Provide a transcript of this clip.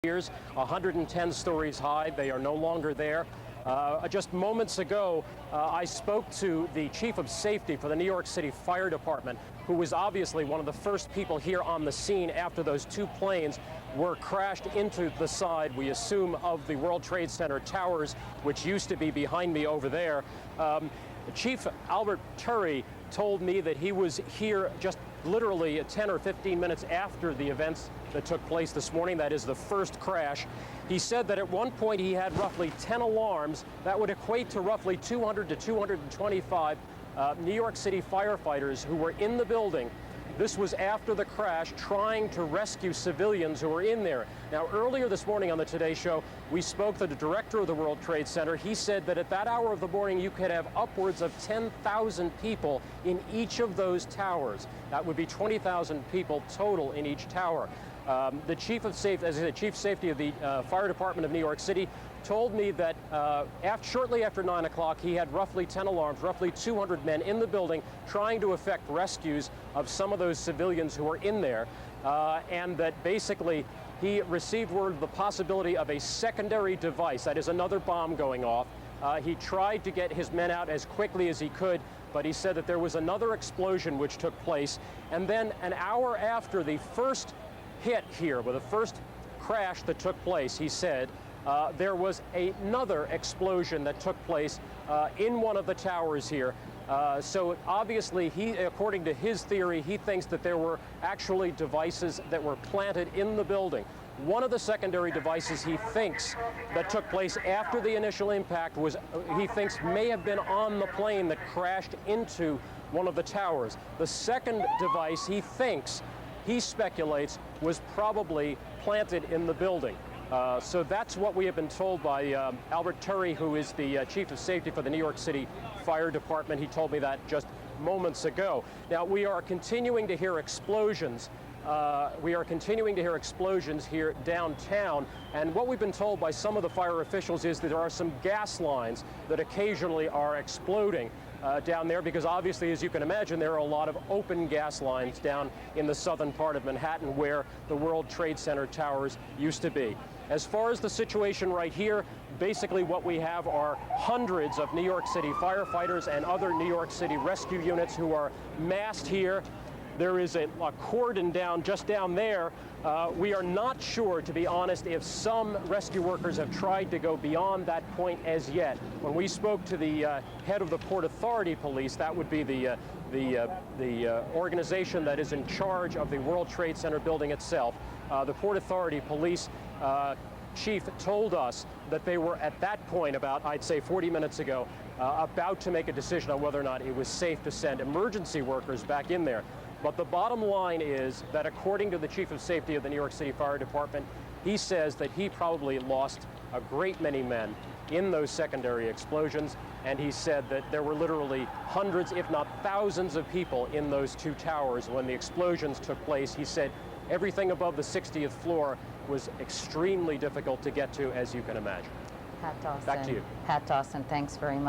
years, 110 stories high. They are no longer there. Just moments ago, I spoke to the Chief of Safety for the New York City Fire Department, who was obviously one of the first people here on the scene after those two planes were crashed into the side, we assume, of the World Trade Center towers, which used to be behind me over there. Chief Albert Turry told me that he was here just literally 10 or 15 minutes after the events that took place this morning. That is the first crash. He said that at one point he had roughly 10 alarms. That would equate to roughly 200 to 225 New York City firefighters who were in the building. This was after the crash, trying to rescue civilians who were in there. Now, earlier this morning on the Today Show, we spoke to the director of the World Trade Center. He said that at that hour of the morning, you could have upwards of 10,000 people in each of those towers. That would be 20,000 people total in each tower. The Chief of Safety, as I said, Chief of Safety of the Fire Department of New York City, told me that shortly after 9 o'clock, he had roughly 10 alarms, roughly 200 men in the building trying to effect rescues of some of those civilians who were in there, and that basically he received word of the possibility of a secondary device, that is another bomb going off. He tried to get his men out as quickly as he could, but he said that there was another explosion which took place, and then an hour after the first hit here, with the first crash that took place, he said, there was another explosion that took place in one of the towers here. So obviously, according to his theory, he thinks that there were actually devices that were planted in the building. One of the secondary devices he thinks that took place after the initial impact was, he thinks, may have been on the plane that crashed into one of the towers. The second device he speculates, was probably planted in the building. So that's what we have been told by Albert Turry, who is the Chief of Safety for the New York City Fire Department. He told me that just moments ago. Now, we are continuing to hear explosions. Here downtown, and what we've been told by some of the fire officials is that there are some gas lines that occasionally are exploding down there, because obviously, as you can imagine, there are a lot of open gas lines down in the southern part of Manhattan where the World Trade Center towers used to be. As far as the situation right here, basically what we have are hundreds of New York City firefighters and other New York City rescue units who are massed here. There is a cordon just down there. We are not sure, to be honest, if some rescue workers have tried to go beyond that point as yet. When we spoke to the head of the Port Authority Police, that would be the organization that is in charge of the World Trade Center building itself, the Port Authority Police chief told us that they were at that point, about, I'd say 40 minutes ago, about to make a decision on whether or not it was safe to send emergency workers back in there. But the bottom line is that, according to the Chief of Safety of the New York City Fire Department, he says that he probably lost a great many men in those secondary explosions, and he said that there were literally hundreds, if not thousands, of people in those two towers when the explosions took place. He said everything above the 60th floor was extremely difficult to get to, as you can imagine. Pat Dawson. Back to you. Pat Dawson, thanks very much.